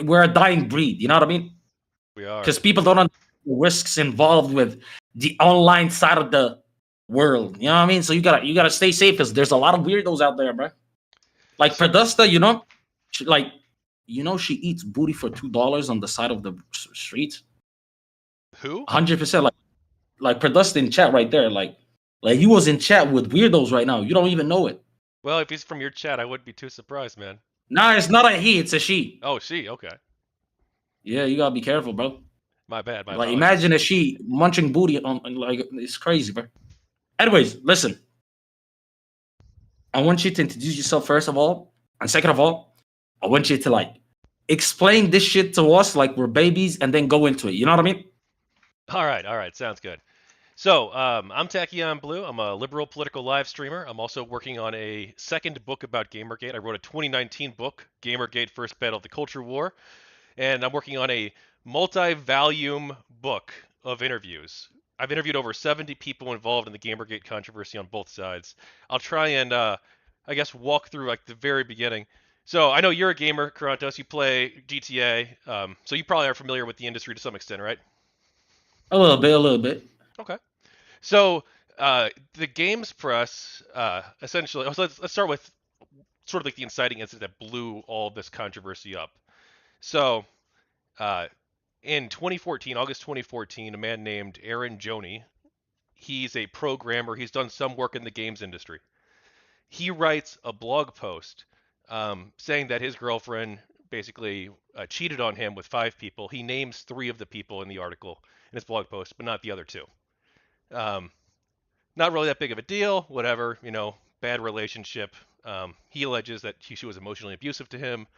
we're a dying breed. You know what I mean? We are. Because people don't understand the risks involved with the online side of the world. You know what I mean? So you gotta stay safe because there's a lot of weirdos out there, bro. Like Pradusta, she eats booty for $2 on the side of the street. Who? 100%. Like Pradusta in chat right there. Like he was in chat with weirdos right now. You don't even know it. Well, if he's from your chat, I wouldn't be too surprised, man. Nah, it's not a he, it's a she. Oh, she. Okay. Yeah, you gotta be careful, bro. My bad. Like, imagine a she munching booty on, like, it's crazy, bro. Anyways, listen. I want you to introduce yourself first of all, and second of all, I want you to like explain this shit to us like we're babies, and then go into it. You know what I mean? All right. Sounds good. So, I'm Tachyon Blue. I'm a liberal political live streamer. I'm also working on a second book about GamerGate. I wrote a 2019 book, GamerGate: First Battle of the Culture War, and I'm working on a multi-volume book of interviews. I've interviewed over 70 people involved in the GamerGate controversy on both sides. I'll try and, I guess, walk through like the very beginning. So I know you're a gamer, Qorantos. You play GTA, so you probably are familiar with the industry to some extent, right? A little bit. Okay. So the games press essentially. Let's start with sort of like the inciting incident that blew all this controversy up. So in 2014, August 2014, a man named Aaron Joney, he's a programmer. He's done some work in the games industry. He writes a blog post saying that his girlfriend basically cheated on him with 5 people. He names 3 of the people in the article in his blog post, but not the other 2. Not really that big of a deal, whatever, bad relationship. He alleges that she was emotionally abusive to him,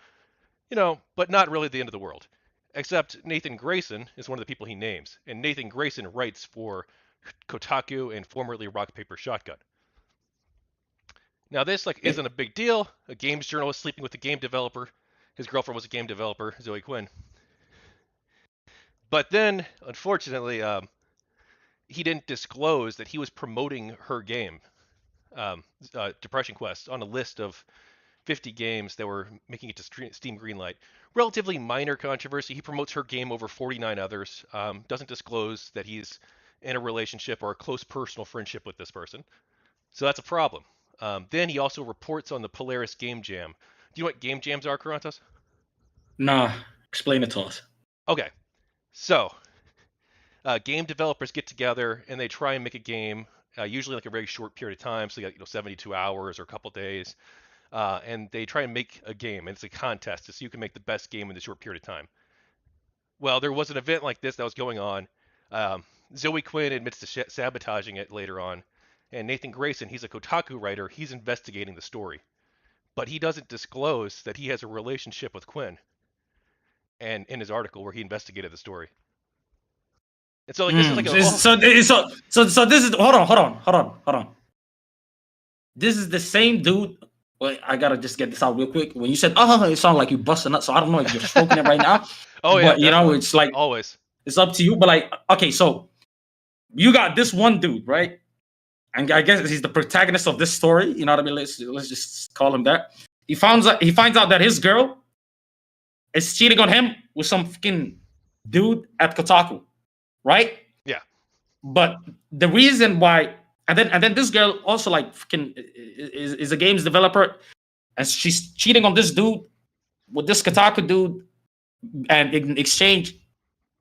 but not really the end of the world. Except Nathan Grayson is one of the people he names, and Nathan Grayson writes for Kotaku and formerly Rock Paper Shotgun. Now this isn't a big deal. A games journalist sleeping with a game developer. His girlfriend was a game developer, Zoe Quinn. But then, unfortunately, he didn't disclose that he was promoting her game, Depression Quest, on a list of 50 games that were making it to Steam Greenlight. Relatively minor controversy. He promotes her game over 49 others. Doesn't disclose that he's in a relationship or a close personal friendship with this person. So that's a problem. Then he also reports on the Polaris Game Jam. Do you know what game jams are, Qorantos? Nah, explain it to us. Okay. So, game developers get together and they try and make a game, usually like a very short period of time, so you got 72 hours or a couple days, and they try and make a game, and it's a contest to see who can make the best game in this short period of time. Well, there was an event like this that was going on. Zoe Quinn admits to sabotaging it later on, and Nathan Grayson, he's a Kotaku writer, he's investigating the story, but he doesn't disclose that he has a relationship with Quinn. And in his article where he investigated the story. And so this is like so this is hold on. This is the same dude. Wait, I gotta just get this out real quick. When you said it sounded like you busting up, so I don't know if you're stroking it right now. Oh yeah. But it's like always. It's up to you. But like, okay, so you got this one dude, right? And I guess he's the protagonist of this story. You know what I mean? Let's just call him that. He finds out that his girl is cheating on him with some fucking dude at Kotaku, right? Yeah. But the reason why, and then this girl also like fucking is a games developer, and she's cheating on this dude with this Kotaku dude, and in exchange,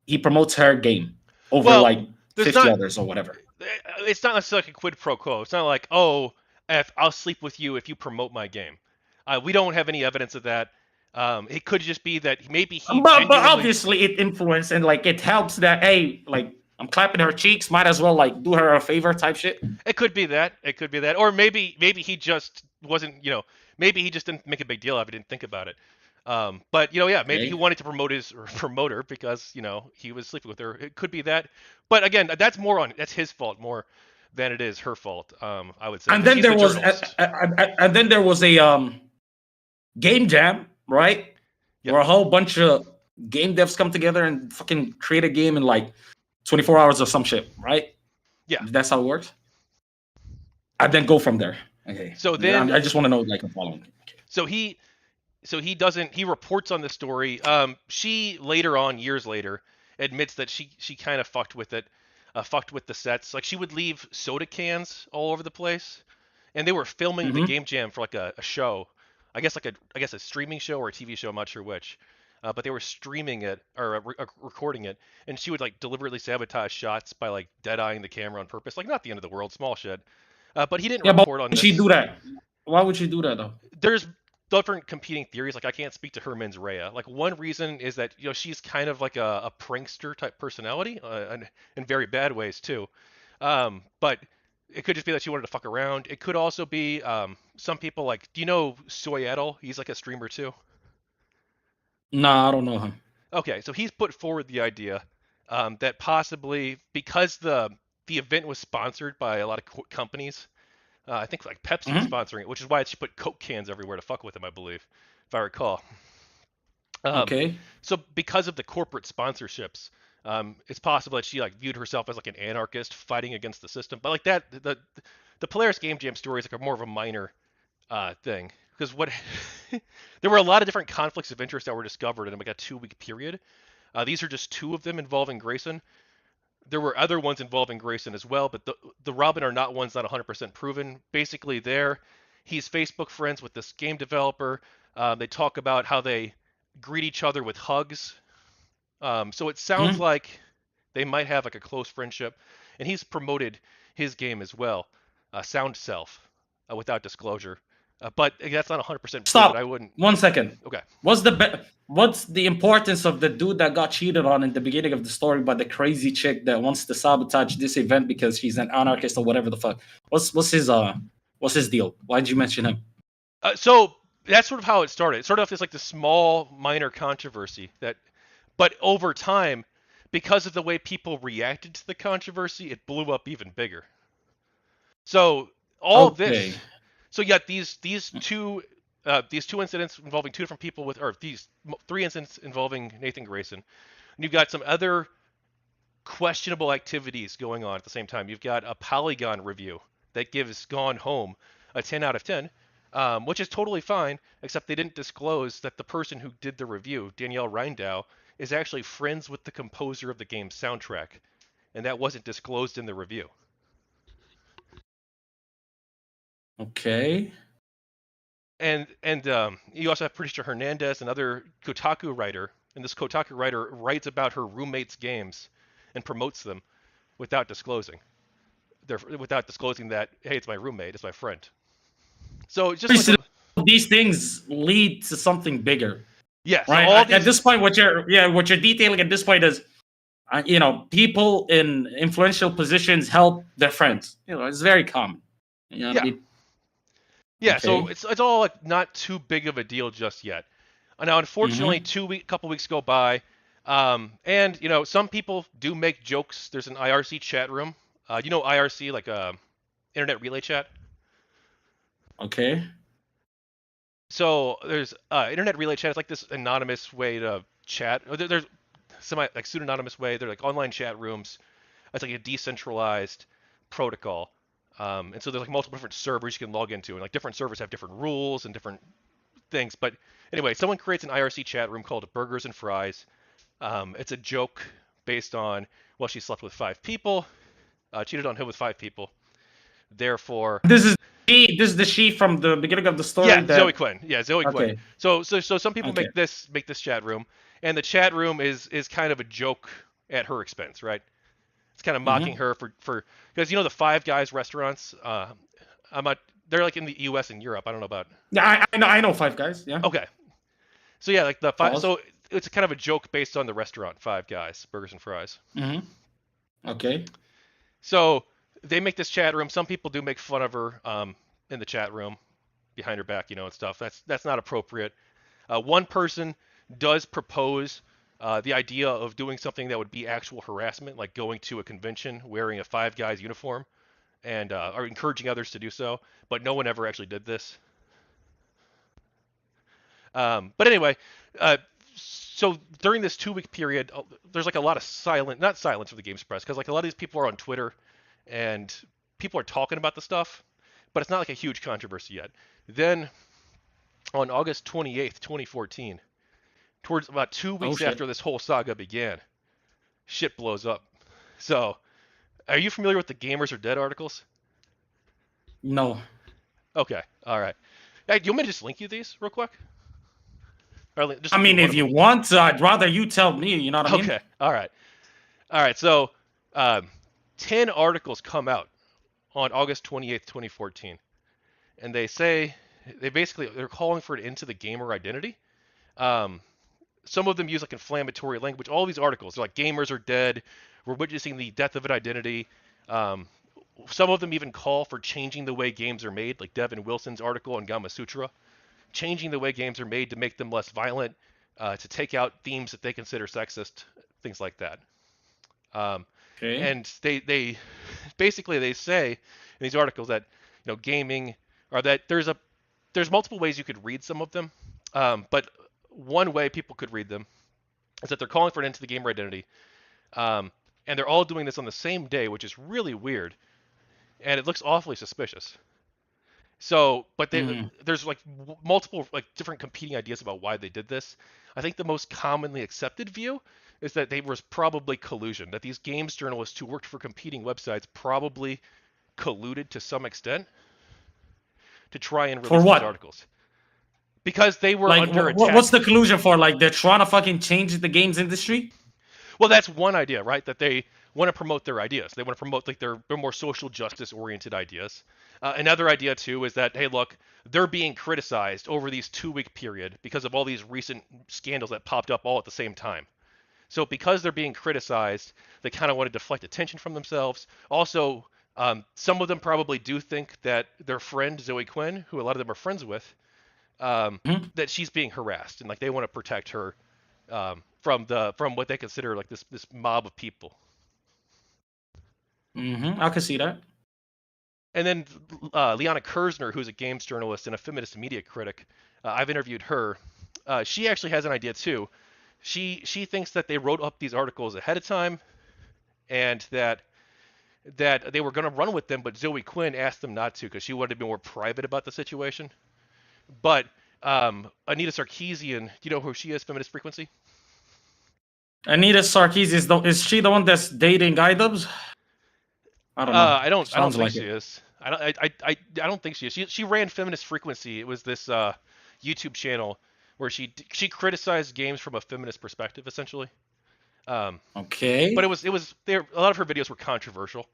he promotes her game over 50 others or whatever. It's not necessarily like a quid pro quo. It's not like, I'll sleep with you if you promote my game. We don't have any evidence of that. It could just be that maybe he. But obviously it influenced and it helps that I'm clapping her cheeks. Might as well do her a favor type shit. It could be that. Or maybe he just wasn't. Maybe he just didn't make a big deal of it. Didn't think about it. But maybe he wanted to promote her because he was sleeping with her. It could be that. But again, that's his fault more than it is her fault. I would say. And then there was a game jam. Right? Yep. Where a whole bunch of game devs come together and fucking create a game in 24 hours or some shit, right? Yeah. That's how it works? And then go from there. Okay. So then I just want to know I'm following. Okay. So he so he reports on the story. She later on, years later, admits that she kind of fucked with it, fucked with the sets. Like she would leave soda cans all over the place, and they were filming the Mm-hmm. game jam for like a show. I guess a streaming show or a TV show. I'm not sure which. But they were streaming it or recording it, and she would like deliberately sabotage shots by like dead-eyeing the camera on purpose. Like not the end of the world, small shit. But he didn't Yeah, but report why on would she this. do that? Why would she do that though? There's different competing theories. Like I can't speak to her mens rea. Like one reason is that she's kind of like a prankster type personality, and in very bad ways too. But it could just be that she wanted to fuck around. It could also be some people like, do you know Soyedel? He's like a streamer too. Nah, I don't know him. Okay, so he's put forward the idea that possibly because the event was sponsored by a lot of companies, I think like Pepsi was Mm-hmm. sponsoring it, which is why she put Coke cans everywhere to fuck with him, I believe, if I recall. Um, Okay. so because of the corporate sponsorships, it's possible that she like viewed herself as like an anarchist fighting against the system. But like that, the Polaris Game Jam story is like a more of a minor thing because what there were a lot of different conflicts of interest that were discovered in like a 2 week period. These are just two of them involving Grayson. There were other ones involving Grayson as well, but the Robin are not ones not 100% proven. Basically, he's Facebook friends with this game developer. They talk about how they greet each other with hugs. So it sounds Mm-hmm. like they might have like a close friendship, and he's promoted his game as well, Sound Self, without disclosure. But that's not 100% proven. I Stop. wouldn't. 1 second. Okay. What's the importance of the dude that got cheated on in the beginning of the story by the crazy chick that wants to sabotage this event because she's an anarchist or whatever the fuck? What's his deal? Why did you mention him? So that's sort of how it started. It started off as like this small, minor controversy but over time, because of the way people reacted to the controversy, it blew up even bigger. So all Okay. this, so you got these two incidents involving two different people with, or these three incidents involving Nathan Grayson, and you've got some other questionable activities going on at the same time. You've got a Polygon review that gives Gone Home a 10 out of 10, which is totally fine, except they didn't disclose that the person who did the review, Danielle Reindow, is actually friends with the composer of the game's soundtrack, and that wasn't disclosed in the review. Okay. And you also have Patricia Hernandez, another Kotaku writer, and this Kotaku writer writes about her roommates' games and promotes them without disclosing. Without disclosing that, hey, it's my roommate, it's my friend. So it's just like These things lead to something bigger, yeah. So right? all these At this point, what you're detailing at this point is, people in influential positions help their friends. It's very common. yeah It- yeah. So okay. it's all like not too big of a deal just yet. Now, unfortunately, Mm-hmm. couple weeks go by, and some people do make jokes. There's an IRC chat room. IRC, like internet relay chat. Okay. So there's internet relay chat. It's like this anonymous way to chat. There's semi like pseudonymous way. They're like online chat rooms. It's like a decentralized protocol. And so there's like multiple different servers you can log into, and like different servers have different rules and different things. But anyway, someone creates an IRC chat room called Burgers and Fries. It's a joke based on, well, she slept with 5 people, cheated on him with 5 people. Therefore, This is the she from the beginning of the story yeah, Zoe that. Quinn. Yeah, Zoe Quinn. Okay. So some people Okay. make this chat room, and the chat room is kind of a joke at her expense, right? It's kind of mocking Mm-hmm. her for because the Five Guys restaurants. I'm not. They're like in the U.S. and Europe. I don't know about. Yeah, I know Five Guys. Yeah. Okay, so yeah, like the five. Pause. So it's kind of a joke based on the restaurant Five Guys, Burgers and Fries. Mm-hmm. Okay. So they make this chat room. Some people do make fun of her in the chat room behind her back, and stuff. That's not appropriate. One person does propose the idea of doing something that would be actual harassment, like going to a convention wearing a Five Guys uniform and are encouraging others to do so, but no one ever actually did this. But anyway, uh, so during this 2 week period, there's like a lot of not silence for the games press, because like a lot of these people are on Twitter and people are talking about the stuff, but it's not like a huge controversy yet. Then on August 28th, 2014, towards about 2 Oh weeks shit. after this whole saga began, shit blows up. So, are you familiar with the Gamers Are Dead articles? No. Okay, all right. Hey, do you want me to just link you these real quick? Or just I link you mean, one if of you them. want, I'd rather you tell me. You know what I mean? Okay, all right. All right, so um, 10 articles come out on August 28th, 2014. And they're calling for an end to the gamer identity. Um, some of them use like inflammatory language. All these articles are like gamers are dead. We're witnessing the death of an identity. Um, some of them even call for changing the way games are made, like Devin Wilson's article on Gama Sutra, changing the way games are made to make them less violent, to take out themes that they consider sexist, things like that. Um, Okay. and they basically they say in these articles that gaming, or that there's multiple ways you could read some of them, but one way people could read them is that they're calling for an end to the gamer identity, um, and they're all doing this on the same day, which is really weird, and it looks awfully suspicious. So, but Mm. there's like multiple like different competing ideas about why they did this. I think the most commonly accepted view is that they was probably collusion, that these games journalists who worked for competing websites probably colluded to some extent to try and For release these what? articles because they were Like, under what's attack. the collusion for? Like, they're trying to fucking change the games industry? Well, that's one idea, right? That they want to promote their ideas. They want to promote like their more social justice oriented ideas. Another idea too is that, hey, look, they're being criticized over these 2 week period because of all these recent scandals that popped up all at the same time. So because they're being criticized, they kind of want to deflect attention from themselves. Also, some of them probably do think that their friend Zoe Quinn, who a lot of them are friends with, Hmm. that she's being harassed, and like they want to protect her from what they consider like this mob of people. I can see that. And then Liana Kersner, who's a games journalist and a feminist media critic, I've interviewed her. She actually has an idea too. She thinks that they wrote up these articles ahead of time, and that they were going to run with them, but Zoe Quinn asked them not to because she wanted to be more private about the situation. But Anita Sarkeesian, do you know who she is? Feminist Frequency. Anita Sarkeesian is she the one that's dating iDubbbz? I don't know. I don't Sounds think like she it. is. I don't think she is. She ran Feminist Frequency. It was this YouTube channel where she criticized games from a feminist perspective, essentially. Um, but Okay. it was there. A lot of her videos were controversial.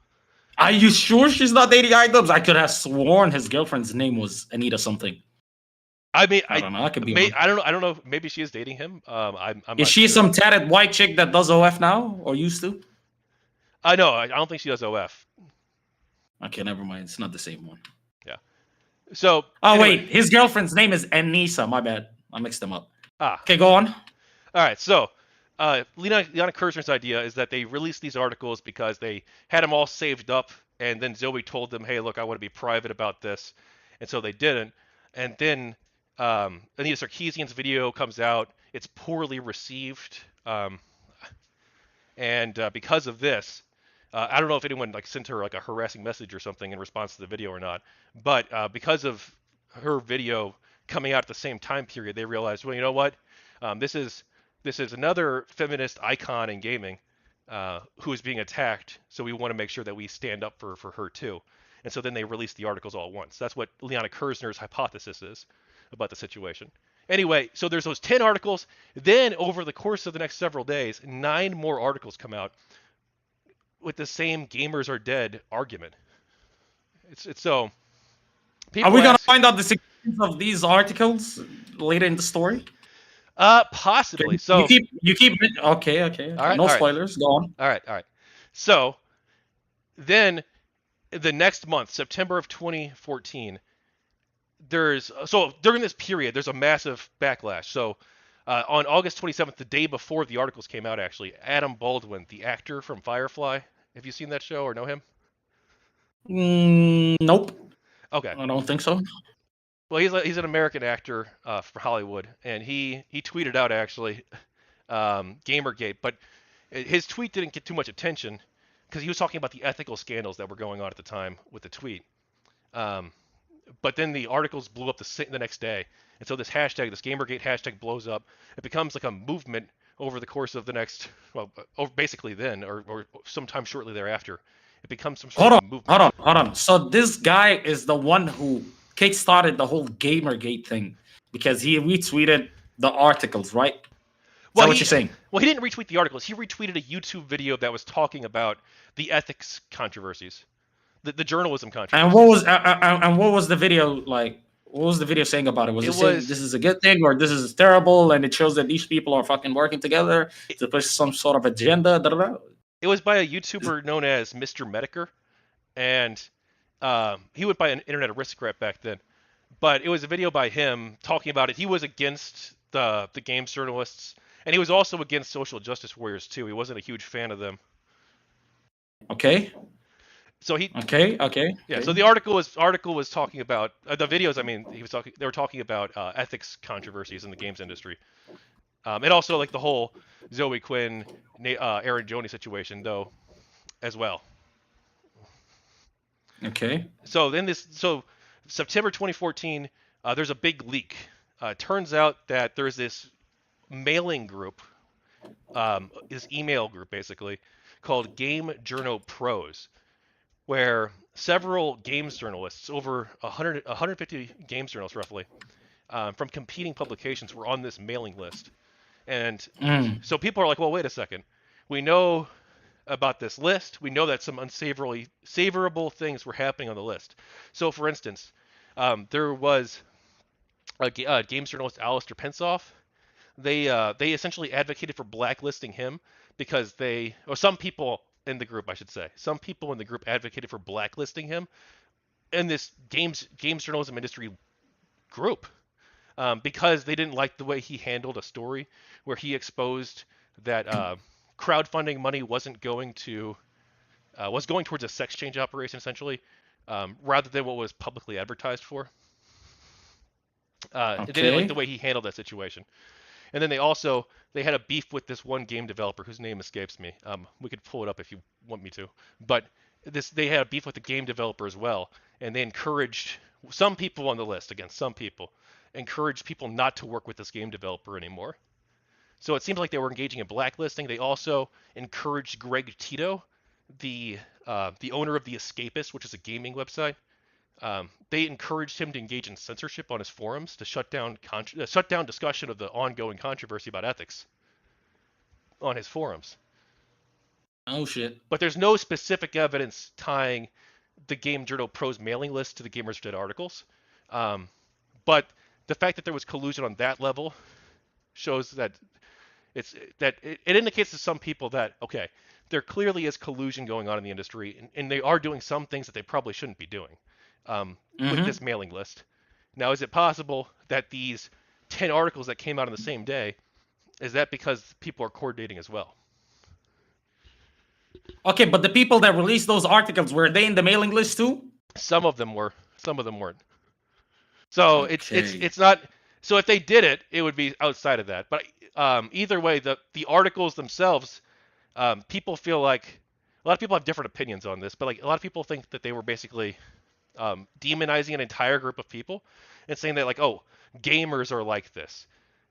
Are you sure she's not dating iDubbbz? I could have sworn his girlfriend's name was Anita something. I mean, I don't know. I could be wrong. I don't know. Maybe she is dating him. I'm Is not she sure. some tatted white chick that does OF now or used to? I know. I don't think she does OF. Okay, never mind. It's not the same one. Yeah. So Oh anyway, wait, his girlfriend's name is Anissa. My bad. I mixed them up. ah, Okay, go on. all right. So Liana Kersner's idea is that they released these articles because they had them all saved up, and then Zoe told them, "Hey, look, I want to be private about this," and so they didn't. And then Anita Sarkeesian's video comes out. It's poorly received, and because of this, I don't know if anyone like sent her like a harassing message or something in response to the video or not. But because of her video coming out at the same time period, they realized, well, you know what? This is another feminist icon in gaming who is being attacked. So we want to make sure that we stand up for her too. And so then they released the articles all at once. That's what Liana Kersner's hypothesis is about the situation. Anyway, so there's those 10 articles. Then over the course of the next several days, 9 more articles come out with the same "gamers are dead" argument. It's so Are people we gonna ask, find out the significance of these articles later in the story? possibly. Okay. You So keep you keep okay, okay, all okay. right, No all right, spoilers. Go on. all right, all right. So then the next month, September of 2014, so during this period, there's a massive backlash. So on August 27th, the day before the articles came out, actually, Adam Baldwin, the actor from Firefly, have you seen that show or know him? Nope. Okay. I don't think so. Well, he's an American actor for Hollywood, and he tweeted out actually GamerGate, but his tweet didn't get too much attention because he was talking about the ethical scandals that were going on at the time with the tweet. Um, But then the articles blew up the next day, and so this hashtag, this GamerGate hashtag, blows up. It becomes like a movement over the course of the next, well, basically then, or sometime shortly thereafter. It becomes some sort Hold of on, a movement. hold on. So this guy is the one who kickstarted the whole GamerGate thing because he retweeted the articles, right? Is Well, that what he you're saying? well he didn't retweet the articles. He retweeted a YouTube video that was talking about the ethics controversies, the journalism And what controversies. was and what was the video like? What was the video saying about it? Was It it saying was this is a good thing or this is terrible, and it shows that these people are fucking working together it, to push some sort of agenda? Da, da, da? it was by a YouTuber known as Mr. Medicare, and he went by an internet aristocrat back then. But it was a video by him talking about it. He was against the games journalists, and he was also against social justice warriors too. He wasn't a huge fan of them. Okay, So he okay. Yeah, so the article was talking about the videos. I mean, they were talking about ethics controversies in the games industry, and also like the whole Zoe Quinn, Aaron Joni situation though, as well. Okay. So September 2014, there's a big leak. Turns out that there's this mailing group, this email group basically, called Game Journal Pros, where several games journalists, over 150 games journalists roughly, from competing publications were on this mailing list. And Mm. so people are like, well, wait a second. We know about this list. We know that some savorable things were happening on the list. So, for instance, there was a games journalist, Alistair Pensoff. They essentially advocated for blacklisting him because or some people in the group, I should say, some people in the group advocated for blacklisting him in this games journalism industry group, because they didn't like the way he handled a story where he exposed that crowdfunding money was going towards a sex change operation essentially, rather than what was publicly advertised for. They didn't like Okay. the way he handled that situation. And then they had a beef with this one game developer whose name escapes me. We could pull it up if you want me to. But they had a beef with the game developer as well, and they encouraged some people on the list, again, some people encouraged people not to work with this game developer anymore. So it seems like they were engaging in blacklisting. They also encouraged Greg Tito, the owner of The Escapist, which is a gaming website. They encouraged him to engage in censorship on his forums to shut down discussion of the ongoing controversy about ethics on his forums. Oh shit. But there's no specific evidence tying the Game Journal Pro's mailing list to the Gamers Dead articles. But the fact that there was collusion on that level shows that it indicates to some people that, okay, there clearly is collusion going on in the industry, and they are doing some things that they probably shouldn't be doing with this mailing list. Now, is it possible that these 10 articles that came out on the same day, is that because people are coordinating as well? Okay, but the people that released those articles, were they in the mailing list too? Some of them were, some of them weren't. So Okay. it's not. So if they did it, it would be outside of that. But either way, the articles themselves, people feel like a lot of people have different opinions on this, but like a lot of people think that they were basically demonizing an entire group of people and saying that like, oh, gamers are like this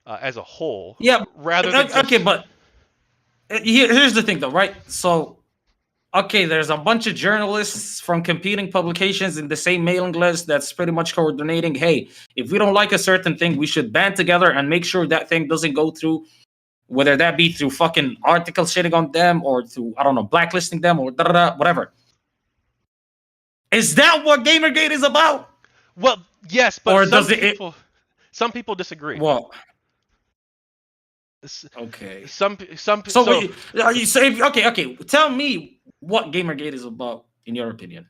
as a whole, Yeah. rather than Okay, just but here's the thing though, right? So okay, there's a bunch of journalists from competing publications in the same mailing list that's pretty much coordinating. Hey, if we don't like a certain thing, we should band together and make sure that thing doesn't go through, whether that be through fucking articles shitting on them or through, I don't know, blacklisting them or whatever. Is that what Gamergate is about? well, yes, but Or does it some people disagree. well, S- okay. some So, so you say, okay. Tell me what Gamergate is about, in your opinion.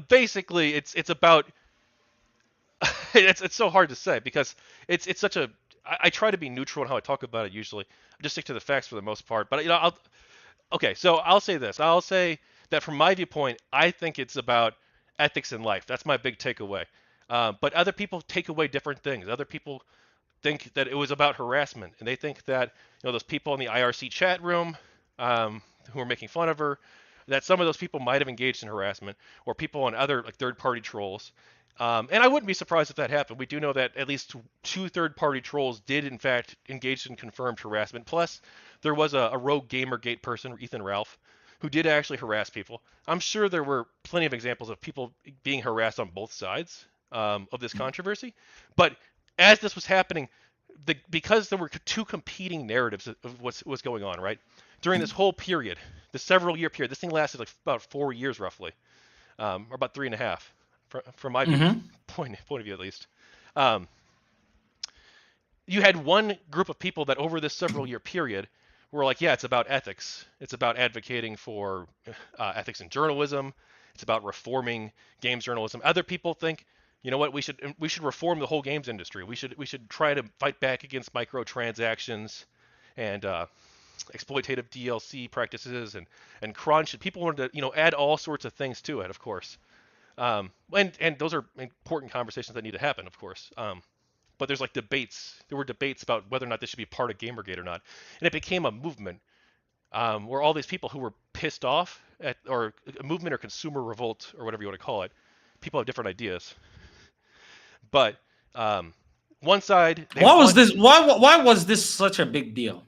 basically it's about it's so hard to say because it's such a I try to be neutral in how I talk about it usually. I just stick to the facts for the most part. But so I'll say this. I'll say that from my viewpoint, I think it's about ethics in life. That's my big takeaway. But other people take away different things. Other people think that it was about harassment, and they think that those people in the IRC chat room who were making fun of her, that some of those people might have engaged in harassment, or people on other like third-party trolls. And I wouldn't be surprised if that happened. We do know that at least two third-party trolls did, in fact, engage in confirmed harassment. Plus, there was a rogue GamerGate person, Ethan Ralph, who did actually harass people. I'm sure there were plenty of examples of people being harassed on both sides of this controversy. But as this was happening, because there were two competing narratives of what's going on, right? During this whole period, the several-year period, this thing lasted like about 4 years roughly, or about 3.5 from my point of view at least. You had one group of people that over this several year period were like, yeah, it's about ethics. It's about advocating for ethics in journalism. It's about reforming games journalism. Other people think, you know what, we should reform the whole games industry. We should try to fight back against microtransactions and exploitative DLC practices and crunch. And people wanted to add all sorts of things to it, of course. And those are important conversations that need to happen, of course. But there's like debates. There were debates about whether or not this should be part of GamerGate or not, and it became a movement where all these people who were pissed off at, or a movement or consumer revolt or whatever you want to call it. People have different ideas, but one side. Why was this? Why was this such a big deal?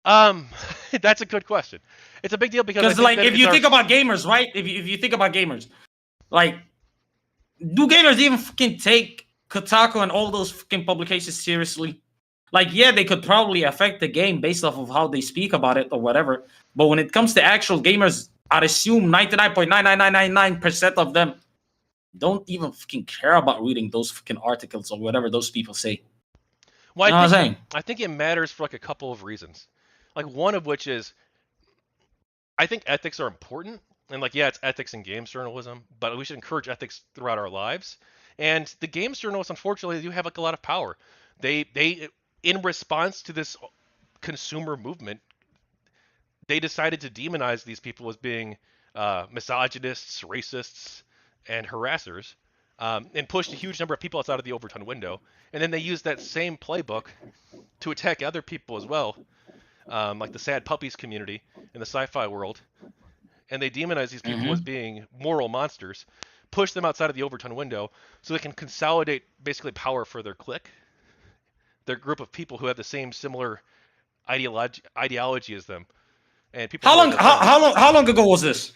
That's a good question. It's a big deal because like if you think about gamers, right? If you think about gamers, like, do gamers even fucking take Kotaku and all those fucking publications seriously? Like, yeah, they could probably affect the game based off of how they speak about it or whatever. But when it comes to actual gamers, I'd assume 99.99999% of them don't even fucking care about reading those fucking articles or whatever those people say. Well, I think it matters for like a couple of reasons. Like, one of which is, I think ethics are important. And like, yeah, it's ethics in games journalism, but we should encourage ethics throughout our lives. And the games journalists, unfortunately, do have like a lot of power. They in response to this consumer movement, they decided to demonize these people as being misogynists, racists, and harassers, and pushed a huge number of people outside of the Overton window. And then they used that same playbook to attack other people as well, like the sad puppies community in the sci-fi world. And they demonize these people as being moral monsters, push them outside of the Overton window so they can consolidate basically power for their clique, their group of people who have the same similar ideology as them. And people. How long ago was this?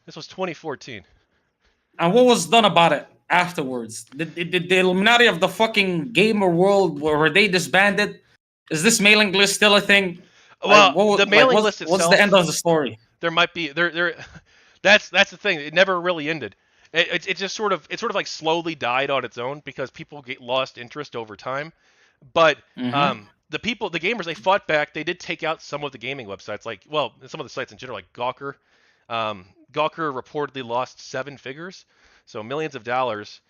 This was 2014. And what was done about it afterwards? Did the Illuminati of the fucking gamer world, were they disbanded? Is this mailing list still a thing? Well, the mailing list itself. What's the end of the story? There might be there. That's the thing. It never really ended. It just sort of like slowly died on its own because people lost interest over time. But the gamers, they fought back. They did take out some of the gaming websites, some of the sites in general, like Gawker. Gawker reportedly lost 7 figures, so millions of dollars,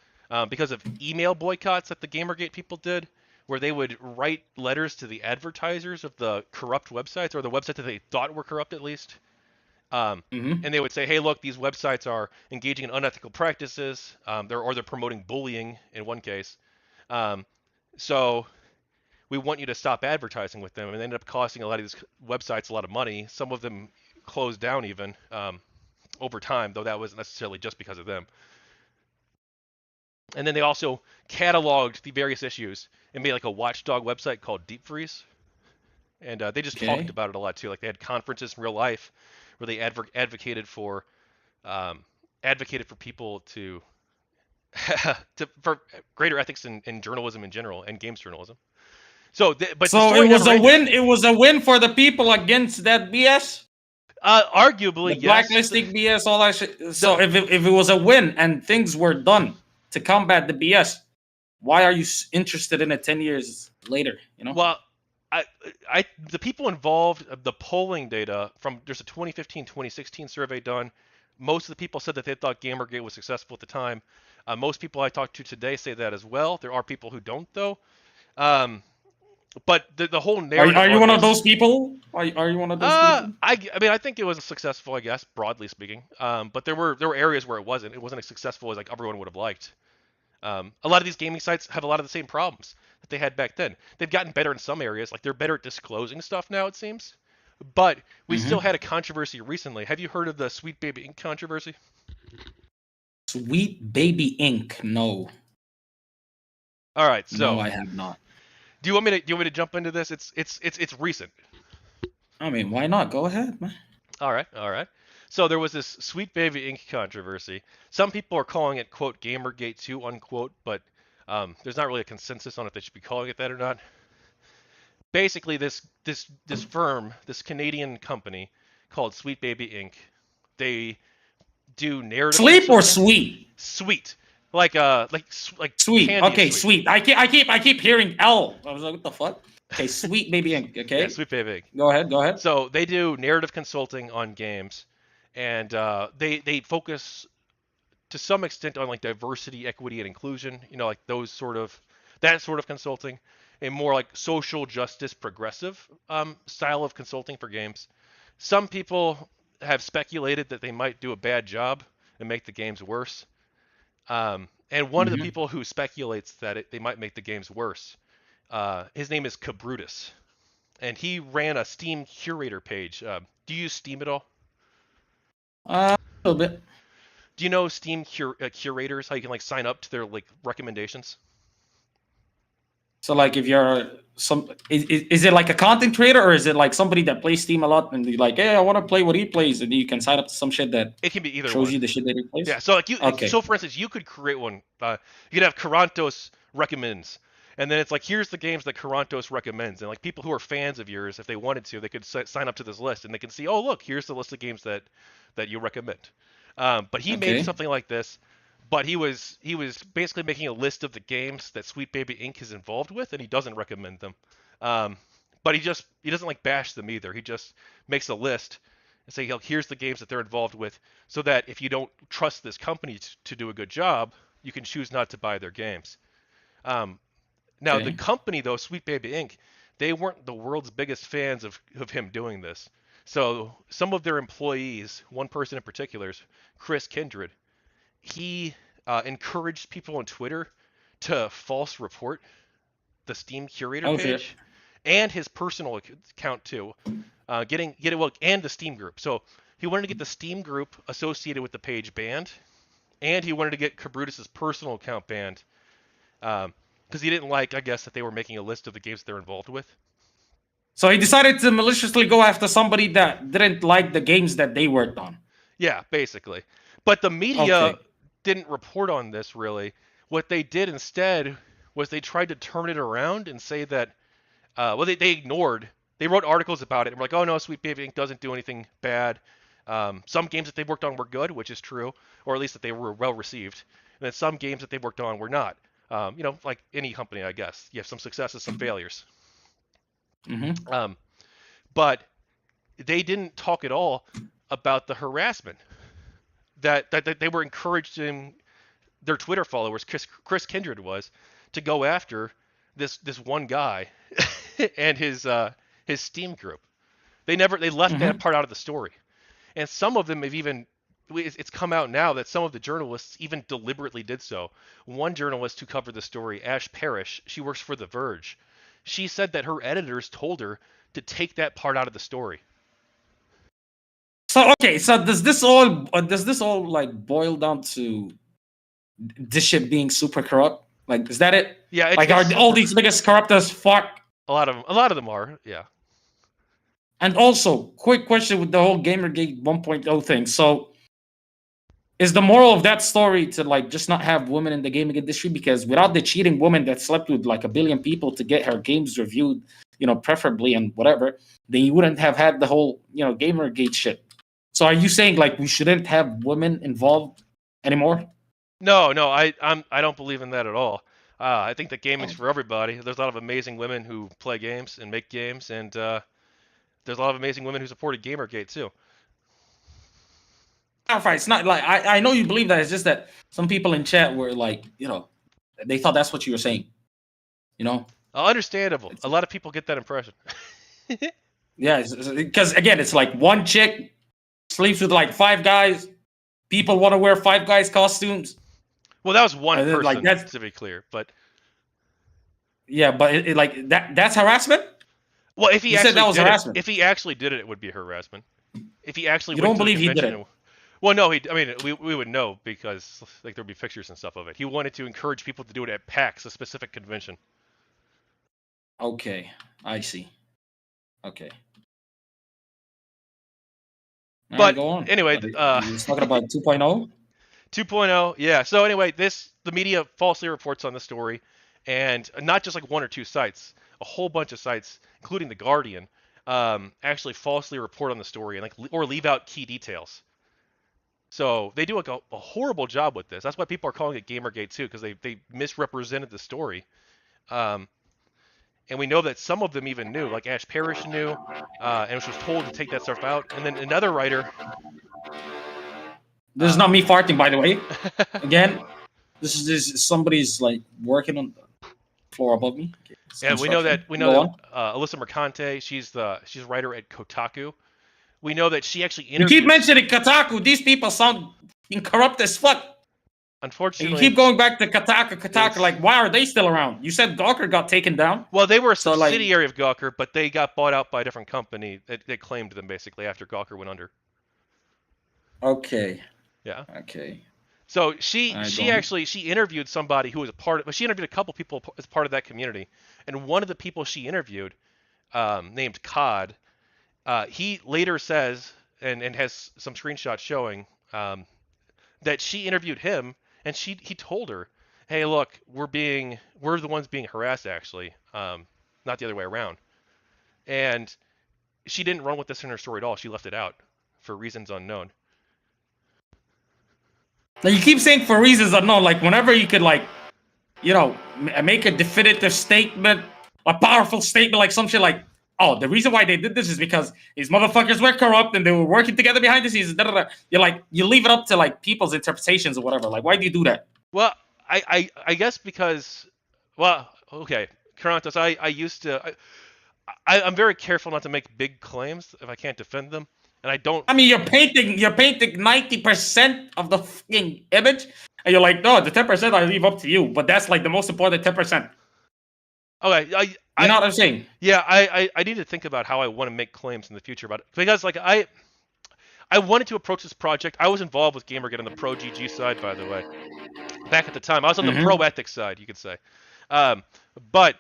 because of email boycotts that the GamerGate people did, where they would write letters to the advertisers of the corrupt websites, or the websites that they thought were corrupt at least. And they would say, hey, look, these websites are engaging in unethical practices, they're promoting bullying in one case. So we want you to stop advertising with them. And they ended up costing a lot of these websites a lot of money. Some of them closed down even over time, though that wasn't necessarily just because of them. And then they also cataloged the various issues and made like a watchdog website called Deep Freeze. And they just talked about it a lot too. Like, they had conferences in real life where they advocated for people to for greater ethics in journalism in general and games journalism. So it was a win for the people against that BS. Arguably, the blacklisting BS, all that shit. So if it was a win and things were done to combat the BS, why are you interested in it 10 years later? Well, the people involved, the polling data there's a 2015-2016 survey done. Most of the people said that they thought GamerGate was successful at the time. Most people I talked to today say that as well. There are people who don't, though. But the whole narrative. Are you one of those people? Are you one of those people? I think it was successful, I guess, broadly speaking. But there were areas where it wasn't. It wasn't as successful as like everyone would have liked. A lot of these gaming sites have a lot of the same problems that they had back then. They've gotten better in some areas. Like, they're better at disclosing stuff now, it seems. But we still had a controversy recently. Have you heard of the Sweet Baby Inc. controversy? Sweet Baby Ink. No. All right, so No, I have not. do you want me to jump into this? It's recent. I mean, why not? Go ahead, man. All right, all right. So there was this Sweet Baby Ink controversy. Some people are calling it quote GamerGate 2 unquote, but there's not really a consensus on if they should be calling it that or not. Basically, this firm, this Canadian company called Sweet Baby Ink, they do narrative. Sleep or sweet? Sweet, like sweet. candy Okay, sweet. sweet. I keep hearing L. I was like, what the fuck? Okay, Sweet Baby Ink. Okay. Yeah, Sweet Baby Ink. Go ahead. So they do narrative consulting on games, and they focus to some extent on like diversity, equity, and inclusion. You know, like that sort of consulting, a more like social justice, progressive style of consulting for games. Some people have speculated that they might do a bad job and make the games worse. And one of the people who speculates that they might make the games worse, his name is Qorantos, and he ran a Steam curator page. Do you use Steam at all? A little bit. Do you know Steam curators? How you can like sign up to their like recommendations? So like, if you're is it like a content creator, or is it like somebody that plays Steam a lot and you're like, hey, I want to play what he plays, and you can sign up to some shit that it can be either shows one. you the shit that he plays? Yeah. So like Okay. So for instance, you could create one. You could have Qorantos recommends, and then it's like, here's the games that Qorantos recommends, and like people who are fans of yours, if they wanted to, they could sign up to this list, and they can see, oh look, here's the list of games that you recommend. But he made something like this, but he was basically making a list of the games that Sweet Baby Ink is involved with, and he doesn't recommend them. But he doesn't like bash them either. He just makes a list and say, here's the games that they're involved with, so that if you don't trust this company to do a good job, you can choose not to buy their games. Now the company though, Sweet Baby Ink, they weren't the world's biggest fans of him doing this. So some of their employees, one person in particular, Chris Kindred, he encouraged people on Twitter to false report the Steam curator page and his personal account too, and the Steam group. So he wanted to get the Steam group associated with the page banned, and he wanted to get Qorantos' personal account banned, because he didn't like, I guess, that they were making a list of the games that they're involved with. So he decided to maliciously go after somebody that didn't like the games that they worked on. Yeah, basically. But the media didn't report on this really. What they did instead was they tried to turn it around and say that, they ignored. They wrote articles about it and were like, oh no, Sweet Baby Ink doesn't do anything bad. Some games that they worked on were good, which is true, or at least that they were well received. And then some games that they worked on were not. Like any company, I guess. You have some successes, some failures. But they didn't talk at all about the harassment that they were encouraging their Twitter followers, Chris Kindred was, to go after this one guy and his Steam group. They left that part out of the story. And some of them have even, it's come out now that some of the journalists even deliberately did so. One journalist who covered the story, Ash Parrish, she works for The Verge. She said that her editors told her to take that part out of the story. So does this all like boil down to this shit being super corrupt? Like, is that it? Yeah. Are all these niggas corrupt as fuck? A lot of them are. Yeah. And also, quick question with the whole GamerGate 1.0 thing. So, is the moral of that story to like just not have women in the gaming industry? Because without the cheating woman that slept with like 1 billion people to get her games reviewed, preferably and whatever, then you wouldn't have had the whole, GamerGate shit. So are you saying like we shouldn't have women involved anymore? No, I don't believe in that at all. I think that gaming's for everybody. There's a lot of amazing women who play games and make games, and there's a lot of amazing women who supported GamerGate too. It's not like I know you believe that. It's just that some people in chat were like, they thought that's what you were saying. Understandable. A lot of people get that impression. Yeah, because again, it's like one chick sleeps with like 5 guys. People want to wear 5 guys costumes. Well, that was one person, like to be clear, but yeah, but it like that's harassment. Well, if he said that was harassment. If he actually did it, it would be harassment. If he actually, you don't believe he did it. Well, no, I mean, we would know because like there'd be pictures and stuff of it. He wanted to encourage people to do it at PAX, a specific convention. Okay, I see. Okay. All right, But go on. anyway, You was talking about 2.0? 2.0, yeah. So anyway, the media falsely reports on the story, and not just like one or two sites, a whole bunch of sites, including the Guardian, actually falsely report on the story and or leave out key details. So they do like a horrible job with this. That's why people are calling it GamerGate too, because they misrepresented the story. Um, and we know that some of them even knew, like Ash Parrish knew, and was told to take that stuff out. And then another writer. This is not me farting, by the way. Again, this is somebody's like working on the floor above me. Okay, Yeah, we know that Alyssa Mercante, she's a writer at Kotaku. We know that she actually interviewed. You keep mentioning Kotaku. These people sound corrupt as fuck. Unfortunately, and you keep going back to Kotaku. Like, why are they still around? You said Gawker got taken down. Well, they were a subsidiary of Gawker, but they got bought out by a different company that claimed them basically after Gawker went under. Okay. Yeah. Okay. So she interviewed somebody who was she interviewed a couple people as part of that community, and one of the people she interviewed, named Cod, he later says and has some screenshots showing that she interviewed him, and he told her, hey, look, we're the ones being harassed actually, not the other way around, and she didn't run with this in her story at all. She left it out for reasons unknown. Now you keep saying for reasons unknown, like whenever you could like, make a definitive statement, a powerful statement, like some shit like, oh, the reason why they did this is because these motherfuckers were corrupt and they were working together behind the scenes. You're like, you leave it up to like people's interpretations or whatever. Like, why do you do that? Well, I guess because, well, okay, Qorantos, I used to, I'm very careful not to make big claims if I can't defend them. And I don't. I mean, you're painting 90% of the fucking image, and you're like, no, the 10% I leave up to you. But that's like the most important 10%. Okay, you know what I'm saying? Yeah, I need to think about how I want to make claims in the future about it, because like I wanted to approach this project. I was involved with GamerGate on the pro GG side, by the way. Back at the time, I was on the pro ethics side, you could say. But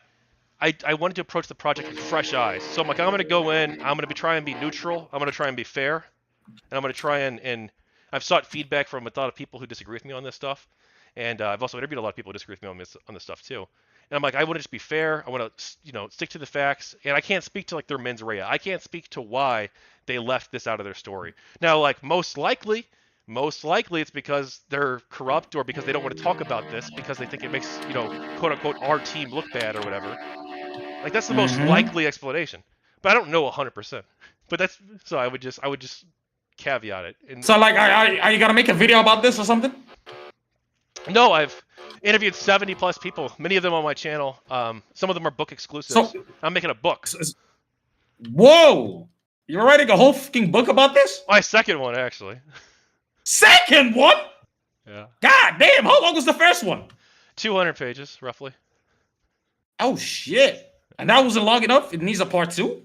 I wanted to approach the project with fresh eyes. So I'm like, I'm going to go in, I'm going to try and be neutral, I'm going to try and be fair, and I'm going to try and I've sought feedback from a lot of people who disagree with me on this stuff, and I've also interviewed a lot of people who disagree with me on this stuff too. And I'm like, I want to just be fair, I want to stick to the facts, and I can't speak to like their mens rea. I can't speak to why they left this out of their story. Now, like most likely it's because they're corrupt, or because they don't want to talk about this because they think it makes, quote unquote, our team look bad or whatever. Like that's the most likely explanation, but I don't know 100%. But that's so I would just caveat it. And so like, are you gonna make a video about this or something? No, I've interviewed 70+ people, many of them on my channel. Some of them are book exclusives. So, I'm making a book. Whoa! You're writing a whole fucking book about this? My second one, actually. Second one? Yeah. God damn! How long was the first one? 200 pages, roughly. Oh shit! And that wasn't long enough? It needs a part 2?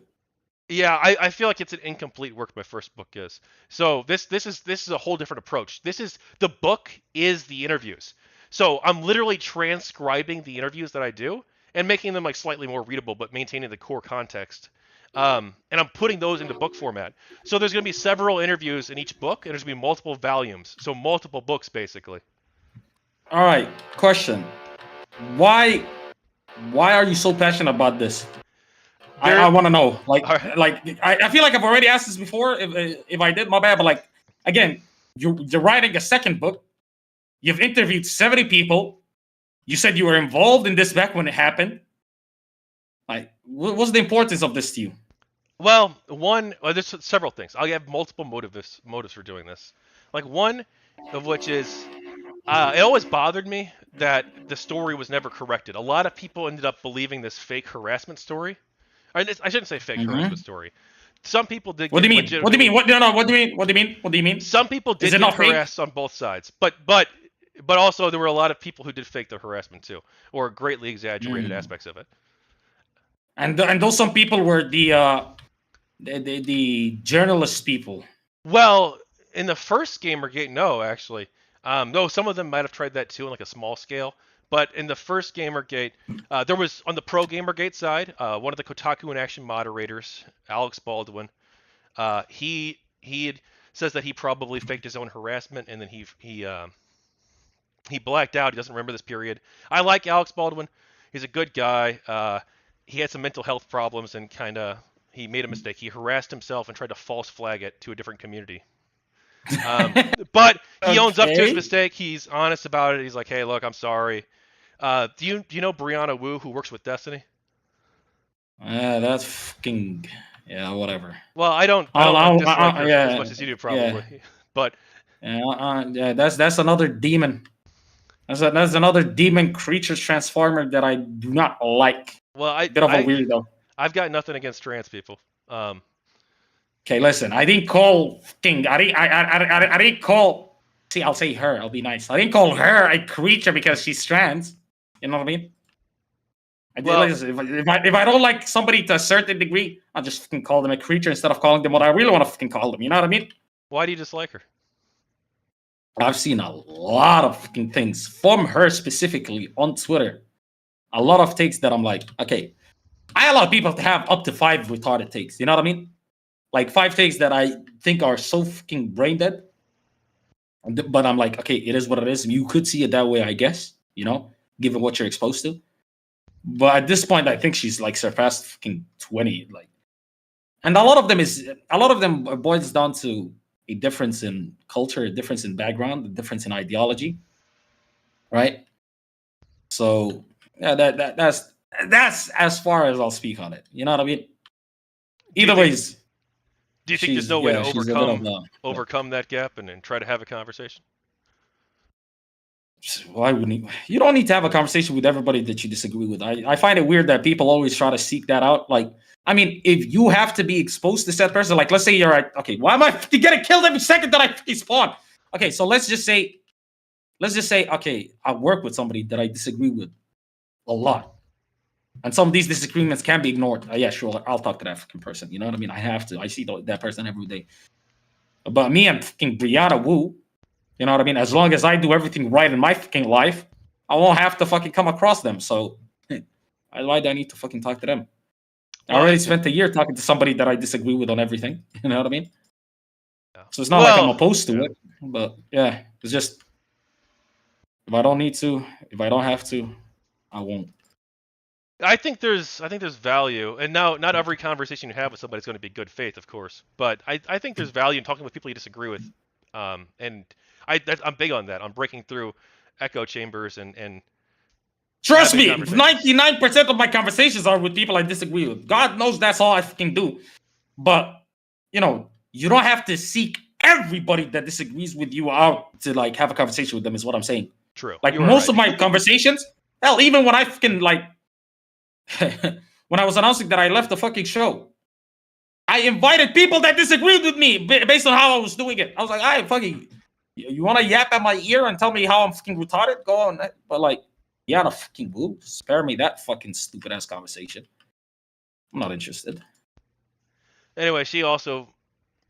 Yeah, I feel like it's an incomplete work. My first book is. So this is a whole different approach. The book is the interviews. So I'm literally transcribing the interviews that I do and making them like slightly more readable, but maintaining the core context. And I'm putting those into book format. So there's going to be several interviews in each book, and there's going to be multiple volumes. So multiple books, basically. All right. Question. Why are you so passionate about this? I want to know. I feel like I've already asked this before. If I did, my bad. But like, again, you're writing a second book. You've interviewed 70 people. You said you were involved in this back when it happened. Like, what's the importance of this to you? Well, there's several things. I have multiple motives for doing this. Like one of which is, it always bothered me that the story was never corrected. A lot of people ended up believing this fake harassment story. I shouldn't say fake harassment story. Some people did. What do you mean? What do you mean? What do you mean? Some people did get harassed on both sides, but also there were a lot of people who did fake the harassment too, or greatly exaggerated aspects of it. And those some people were the journalist people. Well, In the first GamerGate, no, actually. No, some of them might have tried that too on like a small scale. But in the first GamerGate, there was on the pro GamerGate side, one of the Kotaku and Action moderators, Alex Baldwin. He says that he probably faked his own harassment, and then he blacked out. He doesn't remember this period. I like Alex Baldwin. He's a good guy. He had some mental health problems and he made a mistake. He harassed himself and tried to false flag it to a different community. But he owns up to his mistake. He's honest about it. He's like, hey, look, I'm sorry. Do you know Brianna Wu, who works with Destiny? That's fucking whatever. Well, I don't dislike her as much as you do, probably. Yeah. But that's another demon. That's another demon creature transformer that I do not like. Well, bit of a weirdo. I've got nothing against trans people. Okay, listen. I didn't call fucking. I didn't call. See, I'll say her. I'll be nice. I didn't call her a creature because she's trans. You know what I mean? If I don't like somebody to a certain degree, I'll just fucking call them a creature instead of calling them what I really want to fucking call them. You know what I mean? Why do you dislike her? I've seen a lot of fucking things from her specifically on Twitter. A lot of takes that I'm like, okay, I allow people to have up to 5 retarded takes. You know what I mean? Like 5 takes that I think are so fucking brain dead. But I'm like, okay, it is what it is. You could see it that way, I guess, you know, given what you're exposed to. But at this point, I think she's like surpassed fucking 20. Like, and a lot of them boils down to a difference in culture, a difference in background, a difference in ideology, right? So yeah, that's as far as I'll speak on it. You know what I mean? Either ways. Do you think there's no way to overcome that gap and try to have a conversation? Why wouldn't you don't need to have a conversation with everybody that you disagree with. I find it weird that people always try to seek that out. Like, I mean, if you have to be exposed to said person, like, let's say you're okay, why am I getting killed every second that I spawn? Okay, so let's just say, okay, I work with somebody that I disagree with a lot. And some of these disagreements can be ignored. Yeah, sure, I'll talk to that fucking person. You know what I mean? I have to. I see that person every day. But me and fucking Brianna Wu, you know what I mean? As long as I do everything right in my fucking life, I won't have to fucking come across them. So why do I need to fucking talk to them? I already spent a year talking to somebody that I disagree with on everything. You know what I mean? Yeah. So it's not like I'm opposed to it. But yeah, it's just if I don't need to, if I don't have to, I won't. I think there's value, and now not every conversation you have with somebody is going to be good faith, of course, but I think there's value in talking with people you disagree with, and I'm big on that. I'm breaking through echo chambers and trust me, 99% of my conversations are with people I disagree with. God knows that's all I fucking do. But you know, you don't have to seek everybody that disagrees with you out to like have a conversation with them. Is what I'm saying. True. Like most of my conversations, hell, even when I fucking like. When I was announcing that I left the fucking show, I invited people that disagreed with me based on how I was doing it. I was like, "I fucking, you want to yap at my ear and tell me how I'm fucking retarded? Go on." But like, yeah, the fucking boo, spare me that fucking stupid ass conversation. I'm not interested. Anyway, she also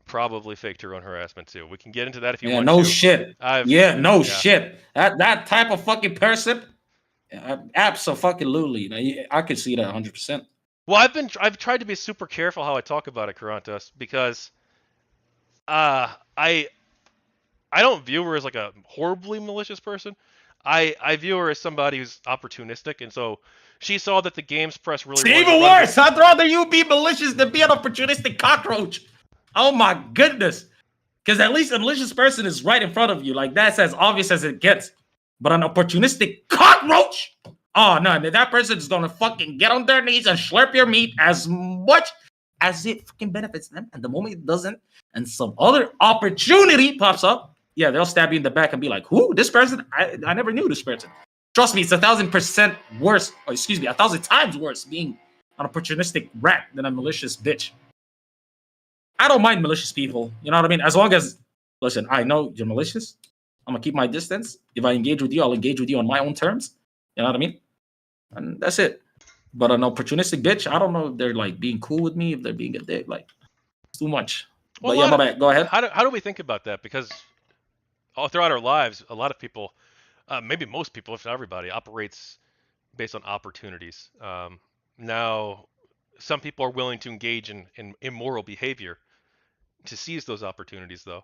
probably faked her own harassment too. We can get into that if you want. No shit. Shit. That type of fucking person. Absolutely. I could see that 100%. Well, I've tried to be super careful how I talk about it, Qorantos, because I don't view her as like a horribly malicious person. I view her as somebody who's opportunistic, and so she saw that the games press really. It's even worse. I'd rather you be malicious than be an opportunistic cockroach. Oh my goodness. Because at least a malicious person is right in front of you. Like that's as obvious as it gets. But an opportunistic cockroach? Oh, no. That person is going to fucking get on their knees and slurp your meat as much as it fucking benefits them. And the moment it doesn't, and some other opportunity pops up, yeah, they'll stab you in the back and be like, who? This person? I never knew this person. Trust me, it's 1,000% worse. Or excuse me, 1,000 times worse being an opportunistic rat than a malicious bitch. I don't mind malicious people. You know what I mean? As long as, listen, I know you're malicious. I'm going to keep my distance. If I engage with you, I'll engage with you on my own terms. You know what I mean? And that's it. But an opportunistic bitch, I don't know if they're like being cool with me, if they're being a dick. Like, it's too much. But yeah, my bad. Go ahead. How do we think about that? Because all throughout our lives, a lot of people, maybe most people, if not everybody, operates based on opportunities. Now, some people are willing to engage in immoral behavior to seize those opportunities, though.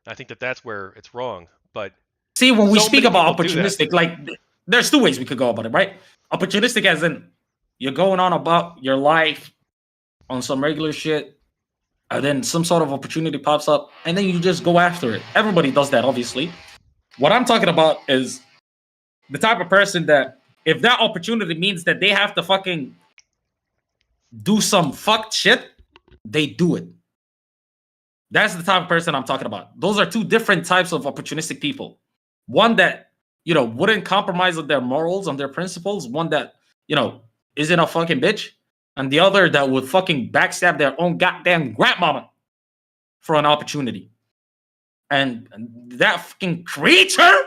I think that's where it's wrong. But See, when we so speak many people about do that. opportunistic, like there's two ways we could go about it, right? Opportunistic as in you're going on about your life on some regular shit, and then some sort of opportunity pops up, and then you just go after it. Everybody does that, obviously. What I'm talking about is the type of person that if that opportunity means that they have to fucking do some fucked shit, they do it. That's the type of person I'm talking about. Those are two different types of opportunistic people. One that, wouldn't compromise on their morals, on their principles. One that, isn't a fucking bitch. And the other that would fucking backstab their own goddamn grandmama for an opportunity. And that fucking creature, I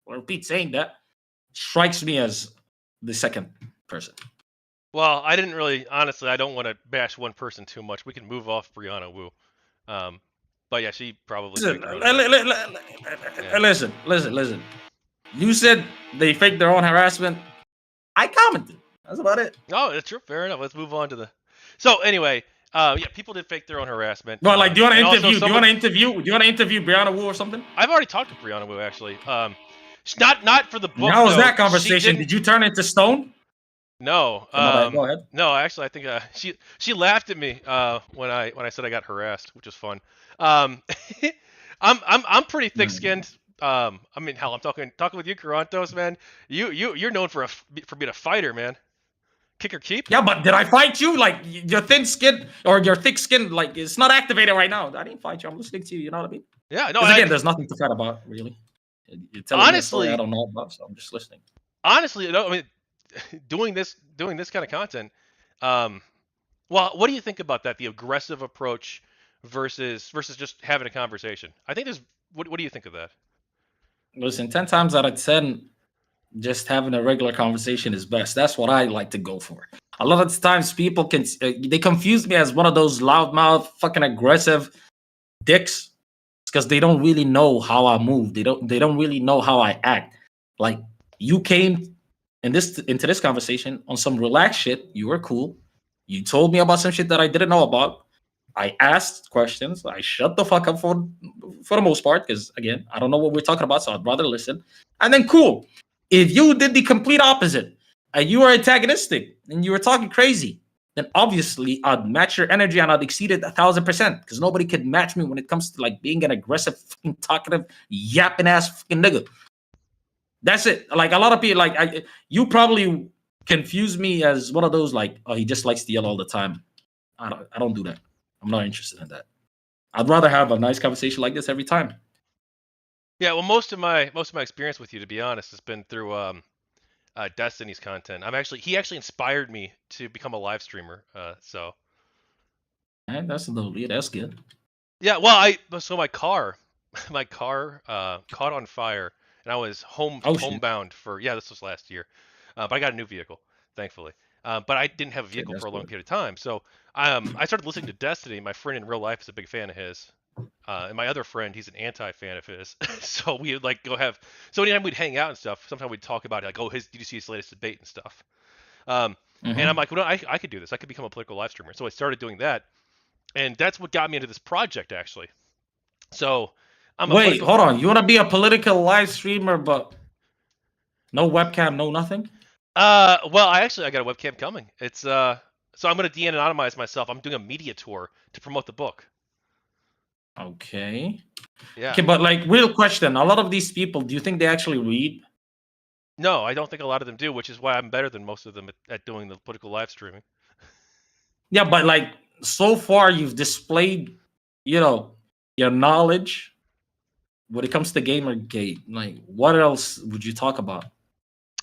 repeat saying that, strikes me as the second person. Well, I didn't really, honestly, I don't want to bash one person too much. We can move off Brianna Wu. But yeah, she probably. Listen. You said they faked their own harassment. I commented. That's about it. Oh, that's true. Fair enough. Let's move on to the. So anyway, yeah, people did fake their own harassment. Well, like, do you want to interview? Do you want to interview Brianna Wu or something? I've already talked to Brianna Wu actually. Not for the book. How was that conversation? Did you turn into stone? No. Go ahead. No, actually, I think she laughed at me when I said I got harassed, which was fun. I'm pretty thick-skinned. I mean, hell, I'm talking with you, Qorantos, man. You're known for being a fighter, man. Kick or keep? Yeah, but did I fight you? Like, your thin skin or your thick skin, like, it's not activated right now. I didn't fight you. I'm listening to you. You know what I mean? Yeah, no. Again, there's nothing to fight about, really. You're telling me a story I don't know about, so I'm just listening. Honestly, I mean, doing this kind of content. Well, what do you think about that? The aggressive approach versus just having a conversation. I think there's. What do you think of that? Listen, 10 times out of 10, just having a regular conversation is best. That's what I like to go for. A lot of times people they confuse me as one of those loudmouth, fucking aggressive dicks because they don't really know how I move. They don't really know how I act. Like, you came into this conversation on some relaxed shit. You were cool. You told me about some shit that I didn't know about. I asked questions. I shut the fuck up for the most part because, again, I don't know what we're talking about, so I'd rather listen. And then, cool. If you did the complete opposite and you were antagonistic and you were talking crazy, then obviously I'd match your energy and I'd exceed it 1,000% because nobody could match me when it comes to like being an aggressive, fucking talkative, yapping ass fucking nigga. That's it. Like, a lot of people, like, you probably confuse me as one of those like, oh, he just likes to yell all the time. I don't do that. I'm not interested in that. I'd rather have a nice conversation like this every time. Yeah, well, most of my experience with you, to be honest, has been through Destiny's content. He actually inspired me to become a live streamer. So. And that's good. Yeah, well, so my car caught on fire, and I was homebound for this was last year, but I got a new vehicle, thankfully. But I didn't have a vehicle for a long period of time, so I started listening to Destiny. My friend in real life is a big fan of his. And my other friend, he's an anti-fan of his. So we would like so anytime we'd hang out and stuff, sometimes we'd talk about it, like, oh, did you see his latest debate and stuff? And I'm like, well, I could do this. I could become a political live streamer. So I started doing that. And that's what got me into this project, actually. So wait, hold on. You want to be a political live streamer, but no webcam, no nothing? Well, I got a webcam coming. It's so I'm going to de-anonymize myself. I'm doing a media tour to promote the book. Okay. Yeah. Okay, but like, real question: a lot of these people, do you think they actually read? No, I don't think a lot of them do, which is why I'm better than most of them at doing the political live streaming. Yeah, but like, so far you've displayed, your knowledge when it comes to GamerGate. Like, what else would you talk about?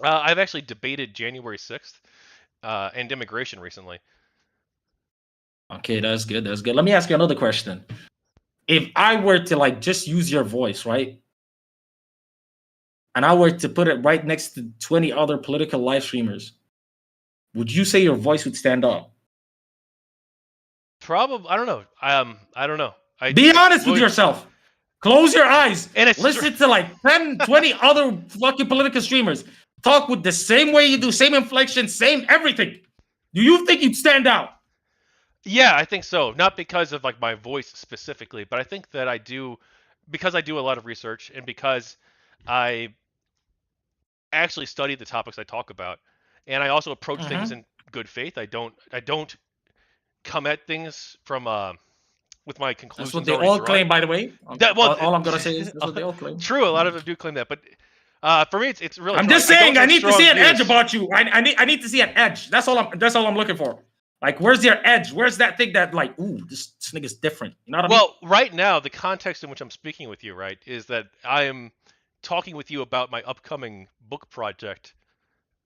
I've actually debated January 6th and immigration recently. Okay, that's good. That's good. Let me ask you another question. If I were to like just use your voice, right? And I were to put it right next to 20 other political live streamers, would you say your voice would stand up? Probably. I don't know. I don't know. Be honest with yourself. Close your eyes. And listen to like 10, 20 other fucking political streamers talk with the same way you do, same inflection, same everything. Do you think you'd stand out? Yeah, I think so. Not because of like my voice specifically, but I think that because I do a lot of research and because I actually study the topics I talk about, and I also approach things in good faith. I don't come at things from with my conclusions. That's what they all claim, by the way. All I'm gonna say is that's what they all claim. True, a lot of them do claim that, but for me, it's really. I'm just saying, I need to see an edge about you. I need to see an edge. That's all I'm looking for. Like, where's your edge? Where's that thing that like, ooh, this nigga's different? You know what I mean? Well, right now, the context in which I'm speaking with you, right, is that I am talking with you about my upcoming book project.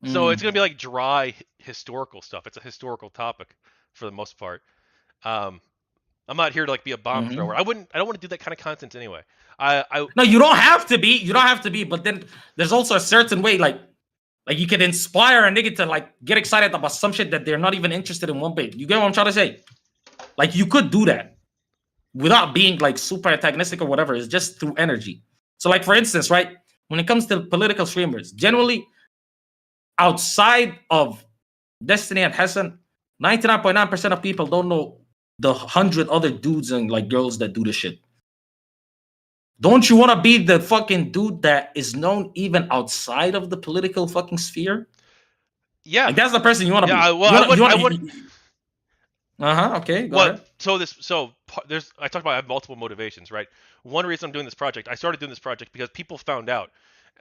So it's gonna be like dry historical stuff. It's a historical topic for the most part. I'm not here to like be a bomb thrower. I don't want to do that kind of content anyway. No, you don't have to be. You don't have to be. But then there's also a certain way, like you can inspire a nigga to like get excited about some shit that they're not even interested in one bit. You get what I'm trying to say? Like you could do that without being like super antagonistic or whatever. It's just through energy. So like for instance, right, when it comes to political streamers, generally outside of Destiny and Hessen, 99.9% of people don't know the 100 other dudes and like girls that do this shit. Don't you want to be the fucking dude that is known even outside of the political fucking sphere? Yeah, like that's the person you want to be. I would. Okay. Go ahead. I talked about I have multiple motivations, right? One reason I'm doing this project, I started doing this project because people found out.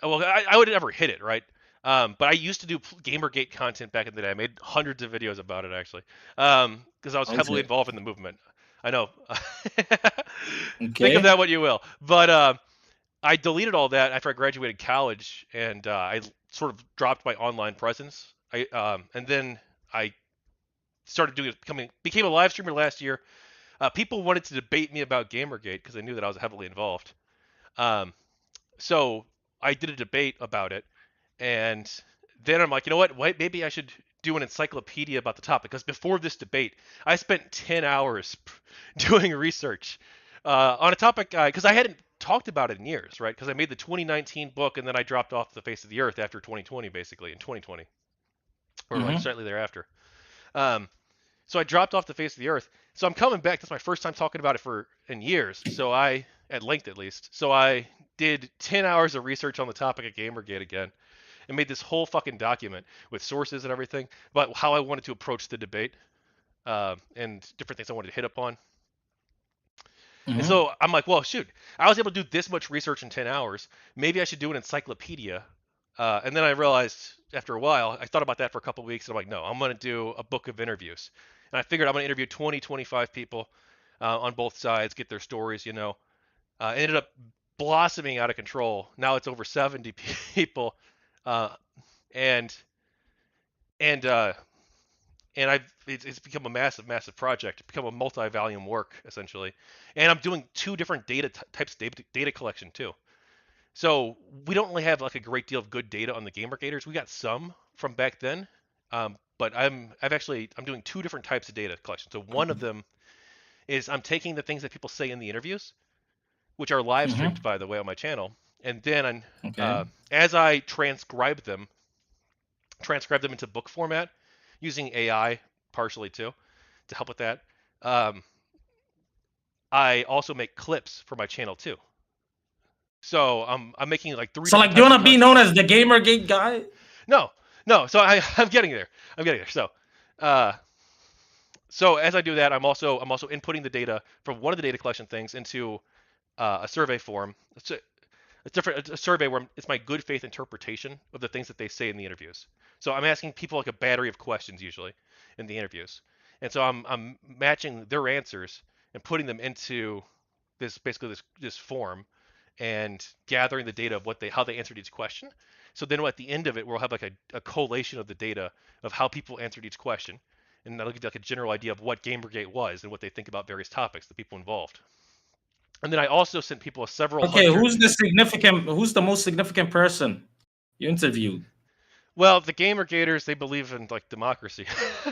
Well, I would never hit it, right? But I used to do GamerGate content back in the day. I made hundreds of videos about it actually, because I was heavily involved in the movement. I know. Think of that what you will. But I deleted all that after I graduated college, and I sort of dropped my online presence. And then I started became a live streamer last year. People wanted to debate me about GamerGate because they knew that I was heavily involved. So I did a debate about it, and then I'm like, you know what? Maybe I should do an encyclopedia about the topic, because before this debate, I spent 10 hours doing research on a topic because I hadn't talked about it in years, right? Because I made the 2019 book, and then I dropped off the face of the earth after 2020, basically, in 2020, or like slightly thereafter. So I dropped off the face of the earth. So I'm coming back. That's my first time talking about it in years. So at length at least. So I did 10 hours of research on the topic of GamerGate again, and made this whole fucking document with sources and everything about how I wanted to approach the debate, and different things I wanted to hit upon. And so I'm like, well, shoot, I was able to do this much research in 10 hours. Maybe I should do an encyclopedia. And then I realized after a while, I thought about that for a couple of weeks, and I'm like, no, I'm going to do a book of interviews. And I figured I'm going to interview 20, 25 people on both sides, get their stories, you know. It ended up blossoming out of control. Now it's over 70 people. It's become a massive project. It's become a multi-volume work essentially, and I'm doing two different types of data collection too. So we don't really have like a great deal of good data on the GamerGaters. We got some from back then, but I'm doing two different types of data collection. So one of them is I'm taking the things that people say in the interviews, which are live streamed by the way on my channel, and then as I transcribe them into book format using AI partially too to help with that. I also make clips for my channel too. So I'm making like three. So like, do you want to be known as the GamerGate guy? No. So I'm getting there. So as I do that, I'm also inputting the data from one of the data collection things into a survey form. It's a survey where it's my good faith interpretation of the things that they say in the interviews. So I'm asking people like a battery of questions usually in the interviews, and so I'm matching their answers and putting them into this form and gathering the data of how they answered each question. So then at the end of it, we'll have like a collation of the data of how people answered each question, and that'll give you like a general idea of what GamerGate was and what they think about various topics, the people involved. And then I also sent people several. Okay, who's the most significant person you interviewed? Well, the GamerGaters, they believe in like democracy,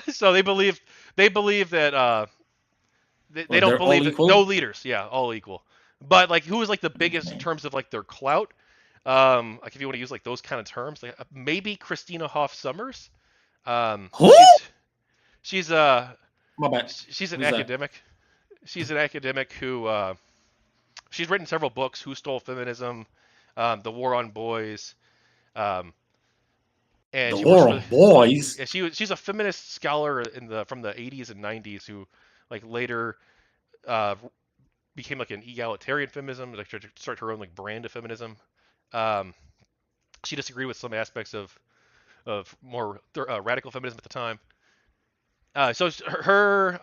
so they believe that They Well, don't they're all believe it. No equal. leaders. Yeah, all equul. But like, who is like the biggest in Okay. terms of like their clout? Like if you want to use like those kind of terms, like maybe Christina Hoff Sommers. Who? She's My bad. she's an Who's that? academic. She's an academic who she's written several books. Who Stole Feminism? The War on Boys. Um, and The she works War for. on Boys. Yeah, she's a feminist scholar from the 80s and 90s who like later uh, became like an egalitarian feminism, like tried to start her own like brand of feminism. Um, she disagreed with some aspects of more radical feminism at the time. So her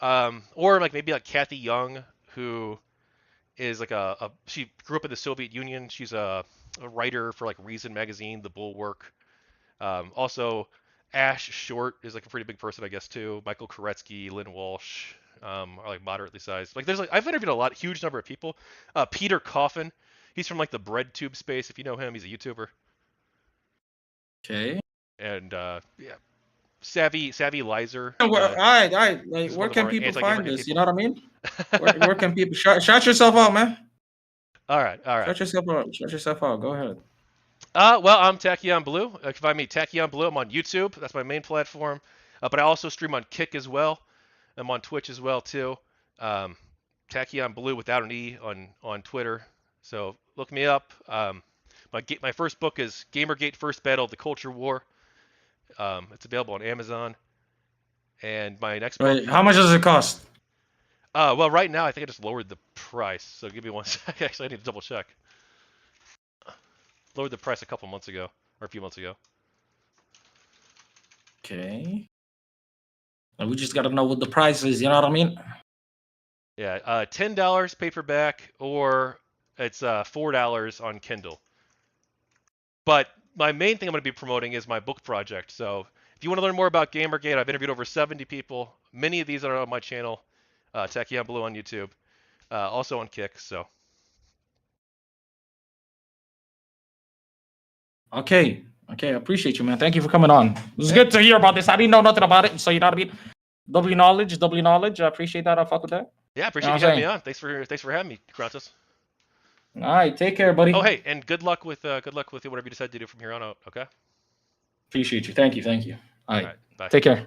or like maybe like Kathy Young, who is like she grew up in the Soviet Union. She's a writer for like Reason magazine, The Bulwark. Also, Ash Short is like a pretty big person, I guess, too. Michael Koretsky, Lynn Walsh are like moderately sized. Like there's like I've interviewed huge number of people. Peter Coffin, he's from like the BreadTube space. If you know him, he's a YouTuber. Okay. And yeah, Savvy Lizer All right. Like, is one where of the can more people find anti-GamerGate this? You people. know what I mean? Where can people shout yourself out, man? All right. Shout yourself out. Shout yourself out. Go ahead. Well, I'm Tachyon Blue. You can find me Tachyon Blue. I'm on YouTube. That's my main platform. But I also stream on Kick as well. I'm on Twitch as well too. Um, Tachyon Blue without an E on Twitter. So look me up. My first book is GamerGate: First Battle of the Culture War. It's available on Amazon. And my next book. Wait, how much does it cost? Well, right now I think I just lowered the price. So give me one second. Actually, I need to double check. Lowered the price a couple months ago or a few months ago. Okay. And we just got to know what the price is. You know what I mean? Yeah, $10 paperback, or it's $4 on Kindle. But my main thing I'm going to be promoting is my book project. So if you want to learn more about GamerGate, I've interviewed over 70 people. Many of these are on my channel, Tachyon Blue on YouTube, also on Kick. So Okay. Okay. I appreciate you, man. Thank you for coming on. It was good to hear about this. I didn't know nothing about it. So, you know what I mean? W knowledge, W knowledge. I appreciate that. I fuck with that. yeah, You know appreciate what you I'm having me saying? on. Thanks for having me, Qorantos. All right. Take care, buddy. Oh, hey, and good luck with whatever you decide to do from here on out. Okay. Appreciate you. Thank you. Thank you. All All right. right. Bye. Take care.